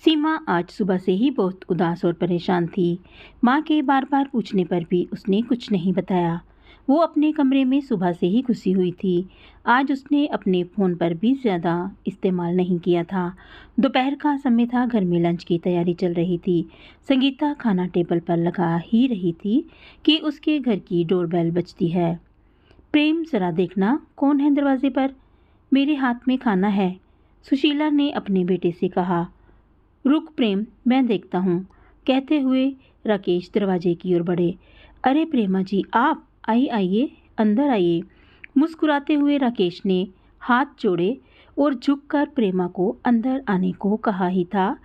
सीमा आज सुबह से ही बहुत उदास और परेशान थी। माँ के बार बार पूछने पर भी उसने कुछ नहीं बताया। वो अपने कमरे में सुबह से ही घुसी हुई थी। आज उसने अपने फ़ोन पर भी ज़्यादा इस्तेमाल नहीं किया था। दोपहर का समय था, घर में लंच की तैयारी चल रही थी। संगीता खाना टेबल पर लगा ही रही थी कि उसके घर की डोरबेल बजती है। प्रेम, ज़रा देखना कौन है दरवाजे पर। मेरे हाथ में खाना है, सुशीला ने अपने बेटे से कहा। रुक प्रेम, मैं देखता हूँ, कहते हुए राकेश दरवाजे की ओर बढ़े। अरे प्रेमा जी, आप आइए, अंदर आइए। मुस्कुराते हुए राकेश ने हाथ जोड़े और झुककर प्रेमा को अंदर आने को कहा ही था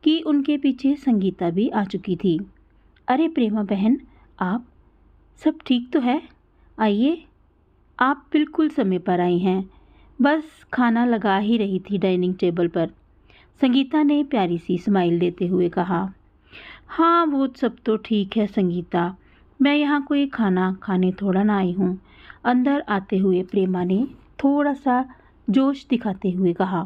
कि उनके पीछे संगीता भी आ चुकी थी। अरे प्रेमा बहन, आप सब ठीक तो है? आइए, आप बिल्कुल समय पर आई हैं। बस खाना लगा ही रही थी डाइनिंग टेबल पर, संगीता ने प्यारी सी स्माइल देते हुए कहा। हाँ, वो सब तो ठीक है संगीता, मैं यहाँ कोई खाना खाने थोड़ा ना आई हूँ। अंदर आते हुए प्रेमा ने थोड़ा सा जोश दिखाते हुए कहा।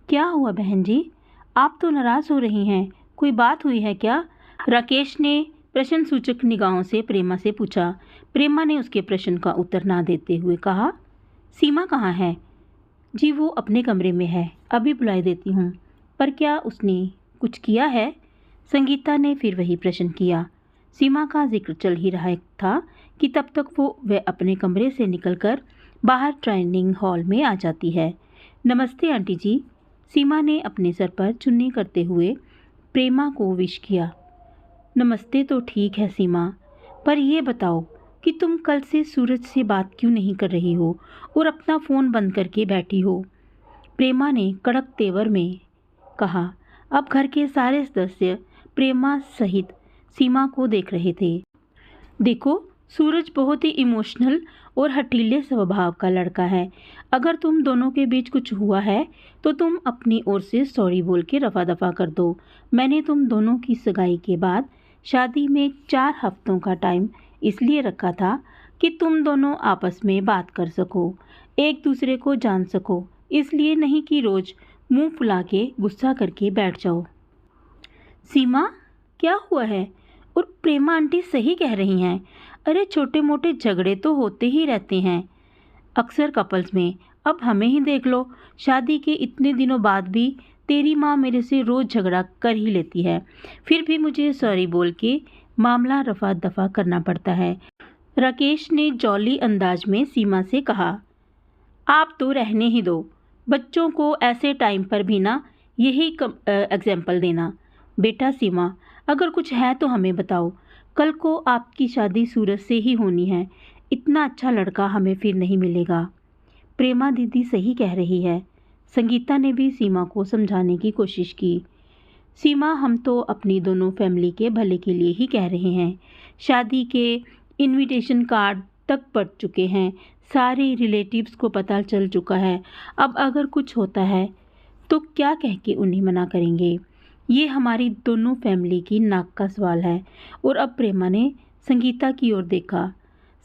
क्या हुआ बहन जी, आप तो नाराज़ हो रही हैं, कोई बात हुई है क्या? राकेश ने प्रश्न सूचक निगाहों से प्रेमा से पूछा। प्रेमा ने उसके प्रश्न का उत्तर ना देते हुए कहा, सीमा कहाँ है? जी वो अपने कमरे में है, अभी बुलाई देती हूँ। पर क्या उसने कुछ किया है? संगीता ने फिर वही प्रश्न किया। सीमा का जिक्र चल ही रहा था कि तब तक वह अपने कमरे से निकलकर बाहर डाइनिंग हॉल में आ जाती है। नमस्ते आंटी जी, सीमा ने अपने सर पर चुन्नी करते हुए प्रेमा को विश किया। नमस्ते तो ठीक है सीमा, पर ये बताओ कि तुम कल से सूरज से बात क्यों नहीं कर रही हो और अपना फ़ोन बंद करके बैठी हो? प्रेमा ने कड़क तेवर में कहा। अब घर के सारे सदस्य प्रेमा सहित सीमा को देख रहे थे। देखो, सूरज बहुत ही इमोशनल और हठीले स्वभाव का लड़का है। अगर तुम दोनों के बीच कुछ हुआ है तो तुम अपनी ओर से सॉरी बोल के रफा दफा कर दो। मैंने तुम दोनों की सगाई के बाद शादी में 4 हफ्तों का टाइम इसलिए रखा था कि तुम दोनों आपस में बात कर सको, एक दूसरे को जान सको, इसलिए नहीं कि रोज मुंह फुला के गुस्सा करके बैठ जाओ। सीमा, क्या हुआ है? और प्रेमा आंटी सही कह रही हैं। अरे छोटे मोटे झगड़े तो होते ही रहते हैं अक्सर कपल्स में। अब हमें ही देख लो, शादी के इतने दिनों बाद भी तेरी माँ मेरे से रोज झगड़ा कर ही लेती है, फिर भी मुझे सॉरी बोल के मामला रफा दफा करना पड़ता है। राकेश ने जॉली अंदाज में सीमा से कहा। आप तो रहने ही दो, बच्चों को ऐसे टाइम पर भी ना यही एग्जाम्पल देना। बेटा सीमा, अगर कुछ है तो हमें बताओ। कल को आपकी शादी सूरज से ही होनी है, इतना अच्छा लड़का हमें फिर नहीं मिलेगा। प्रेमा दीदी सही कह रही है, संगीता ने भी सीमा को समझाने की कोशिश की। सीमा, हम तो अपनी दोनों फैमिली के भले के लिए ही कह रहे हैं। शादी के इनविटेशन कार्ड तक पड़ चुके हैं, सारे रिलेटिव्स को पता चल चुका है। अब अगर कुछ होता है तो क्या कह के उन्हें मना करेंगे? ये हमारी दोनों फैमिली की नाक का सवाल है। और अब प्रेमा ने संगीता की ओर देखा।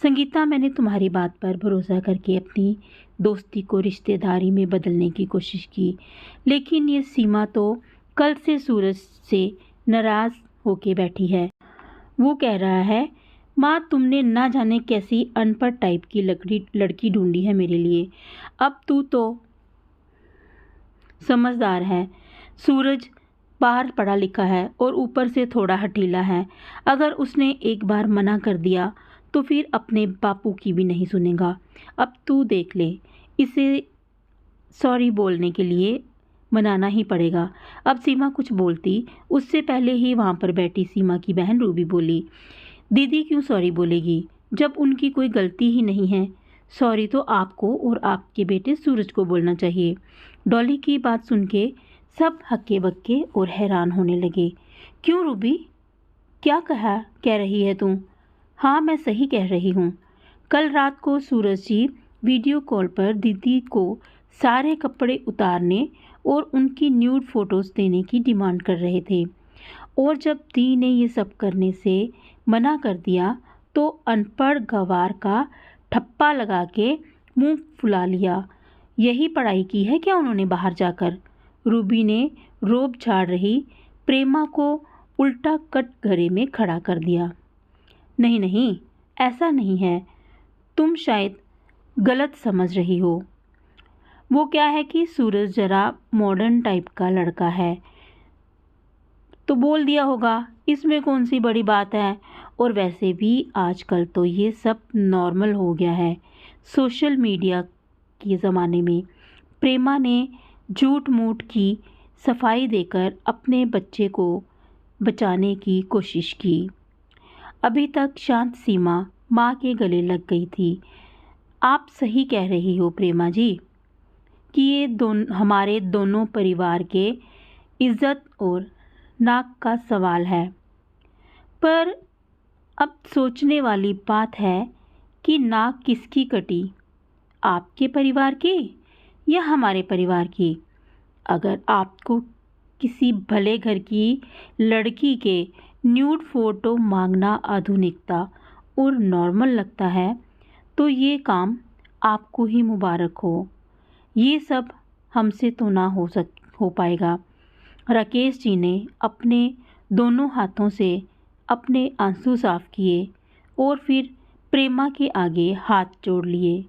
संगीता, मैंने तुम्हारी बात पर भरोसा करके अपनी दोस्ती को रिश्तेदारी में बदलने की कोशिश की, लेकिन ये सीमा तो कल से सूरज से नाराज़ होके बैठी है। वो कह रहा है, माँ तुमने ना जाने कैसी अनपढ़ टाइप की लड़की ढूंढी है मेरे लिए। अब तू तो समझदार है। सूरज बाहर पढ़ा लिखा है और ऊपर से थोड़ा हठीला है। अगर उसने एक बार मना कर दिया तो फिर अपने बापू की भी नहीं सुनेगा। अब तू देख ले, इसे सॉरी बोलने के लिए मनाना ही पड़ेगा। अब सीमा कुछ बोलती उससे पहले ही वहाँ पर बैठी सीमा की बहन रूबी बोली। दीदी क्यों सॉरी बोलेगी जब उनकी कोई गलती ही नहीं है? सॉरी तो आपको और आपके बेटे सूरज को बोलना चाहिए। डॉली की बात सुन के सब हक्के बक्के और हैरान होने लगे। क्यों रूबी, क्या कह रही है तू? हाँ, मैं सही कह रही हूँ। कल रात को सूरज जी वीडियो कॉल पर दीदी को सारे कपड़े उतारने और उनकी न्यूड फोटोज़ देने की डिमांड कर रहे थे, और जब दी ने ये सब करने से मना कर दिया तो अनपढ़ गवार का ठप्पा लगा के मुंह फुला लिया। यही पढ़ाई की है क्या उन्होंने बाहर जाकर? रूबी ने रोब झाड़ रही प्रेमा को उल्टा कटघरे में खड़ा कर दिया। नहीं नहीं, ऐसा नहीं है, तुम शायद गलत समझ रही हो। वो क्या है कि सूरज जरा मॉडर्न टाइप का लड़का है, तो बोल दिया होगा, इसमें कौन सी बड़ी बात है। और वैसे भी आजकल तो ये सब नॉर्मल हो गया है। सोशल मीडिया के ज़माने में प्रेमा ने झूठ मूठ की सफाई देकर अपने बच्चे को बचाने की कोशिश की। अभी तक शांत सीमा माँ के गले लग गई थी। आप सही कह रही हो प्रेमा जी कि ये हमारे दोनों परिवार के इज्जत और नाक का सवाल है। पर अब सोचने वाली बात है कि नाक किसकी कटी, आपके परिवार की या हमारे परिवार की। अगर आपको किसी भले घर की लड़की के न्यूड फोटो मांगना आधुनिकता और नॉर्मल लगता है तो ये काम आपको ही मुबारक हो। ये सब हमसे तो ना हो पाएगा। राकेश जी ने अपने दोनों हाथों से अपने आंसू साफ किए और फिर प्रेमा के आगे हाथ जोड़ लिए।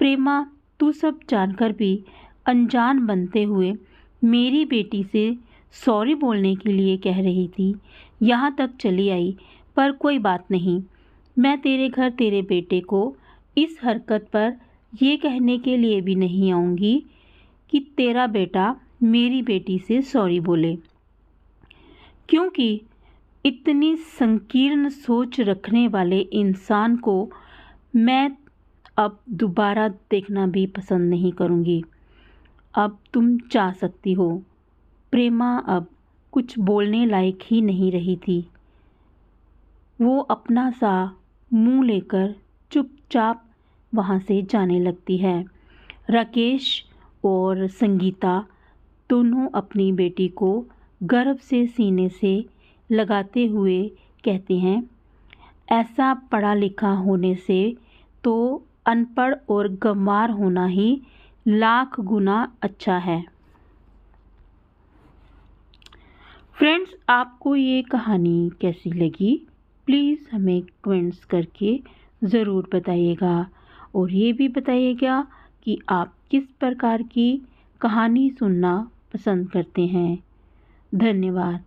प्रेमा, तू सब जानकर भी अनजान बनते हुए मेरी बेटी से सॉरी बोलने के लिए कह रही थी, यहाँ तक चली आई। पर कोई बात नहीं, मैं तेरे घर तेरे बेटे को इस हरकत पर ये कहने के लिए भी नहीं आऊँगी कि तेरा बेटा मेरी बेटी से सॉरी बोले, क्योंकि इतनी संकीर्ण सोच रखने वाले इंसान को मैं अब दोबारा देखना भी पसंद नहीं करूँगी। अब तुम चाह सकती हो। प्रेमा अब कुछ बोलने लायक ही नहीं रही थी। वो अपना सा मुंह लेकर चुपचाप वहाँ से जाने लगती है। राकेश और संगीता दोनों अपनी बेटी को गर्व से सीने से लगाते हुए कहते हैं, ऐसा पढ़ा लिखा होने से तो अनपढ़ और गंवार होना ही लाख गुना अच्छा है। फ्रेंड्स, आपको ये कहानी कैसी लगी प्लीज़ हमें कमेंट्स करके ज़रूर बताइएगा और ये भी बताइएगा कि आप किस प्रकार की कहानी सुनना पसंद करते हैं। धन्यवाद।